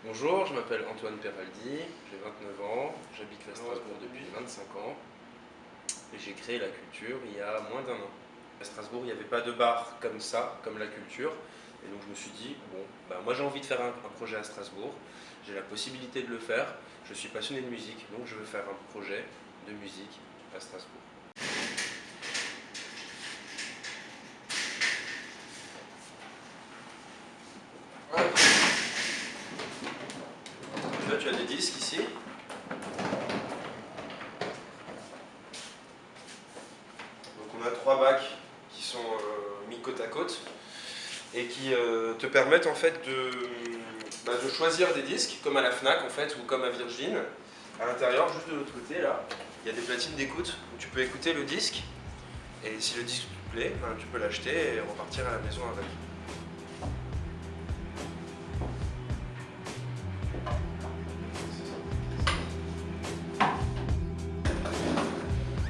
Bonjour, je m'appelle Antoine Peraldi, j'ai 29 ans, j'habite à Strasbourg depuis 25 ans et j'ai créé la culture il y a moins d'un an. À Strasbourg, il n'y avait pas de bar comme ça, comme la culture, et donc je me suis dit, bon, moi j'ai envie de faire un projet à Strasbourg, j'ai la possibilité de le faire, je suis passionné de musique, donc je veux faire un projet de musique à Strasbourg. Tu as des disques ici. Donc on a 3 bacs qui sont mis côte à côte et qui te permettent en fait de choisir des disques comme à la Fnac en fait ou comme à Virgin. À l'intérieur, juste de l'autre côté là, il y a des platines d'écoute où tu peux écouter le disque et si le disque te plaît, tu peux l'acheter et repartir à la maison avec.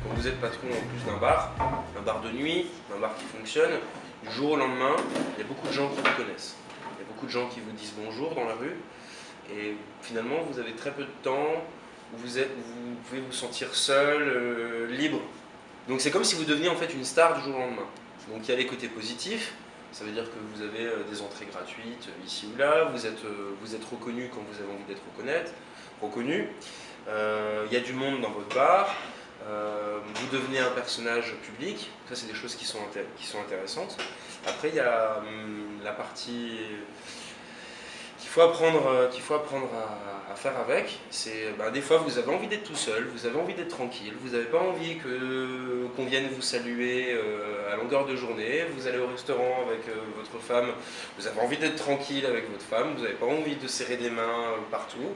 Quand vous êtes patron en plus d'un bar de nuit, un bar qui fonctionne, du jour au lendemain, il y a beaucoup de gens qui vous connaissent. Il y a beaucoup de gens qui vous disent bonjour dans la rue et finalement vous avez très peu de temps où vous pouvez vous sentir seul, libre. Donc c'est comme si vous deveniez en fait une star du jour au lendemain. Donc il y a les côtés positifs, ça veut dire que vous avez des entrées gratuites ici ou là, vous êtes reconnu quand vous avez envie d'être reconnu. Il y a du monde dans votre bar, vous devenez un personnage public, ça c'est des choses qui sont intéressantes. Après il y a la partie qu'il faut apprendre à faire avec, c'est des fois vous avez envie d'être tout seul, vous avez envie d'être tranquille, vous n'avez pas envie qu'on vienne vous saluer à longueur de journée, vous allez au restaurant avec votre femme, vous avez envie d'être tranquille avec votre femme, vous n'avez pas envie de serrer des mains partout.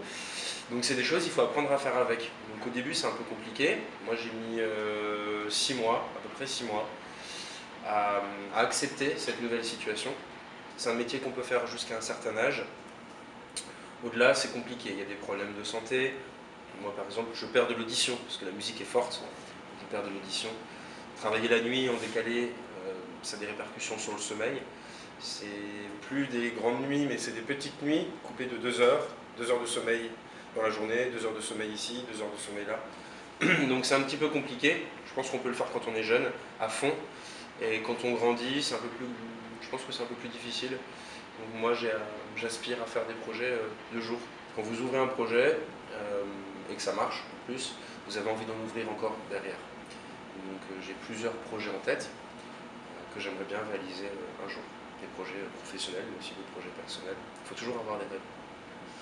Donc c'est des choses qu'il faut apprendre à faire avec. Donc au début c'est un peu compliqué, moi j'ai mis 6 mois, à peu près 6 mois, à accepter cette nouvelle situation. C'est un métier qu'on peut faire jusqu'à un certain âge. Au-delà, c'est compliqué, il y a des problèmes de santé. Moi, par exemple, je perds de l'audition, parce que la musique est forte, je perds de l'audition. Travailler la nuit en décalé, ça a des répercussions sur le sommeil. C'est plus des grandes nuits, mais c'est des petites nuits, coupées de 2 heures. 2 heures de sommeil dans la journée, 2 heures de sommeil ici, 2 heures de sommeil là. Donc c'est un petit peu compliqué. Je pense qu'on peut le faire quand on est jeune, à fond. Et quand on grandit, je pense que c'est un peu plus difficile. Donc moi j'aspire à faire des projets de jour. Quand vous ouvrez un projet et que ça marche en plus, vous avez envie d'en ouvrir encore derrière. Donc j'ai plusieurs projets en tête que j'aimerais bien réaliser un jour. Des projets professionnels mais aussi des projets personnels. Il faut toujours avoir des rêves.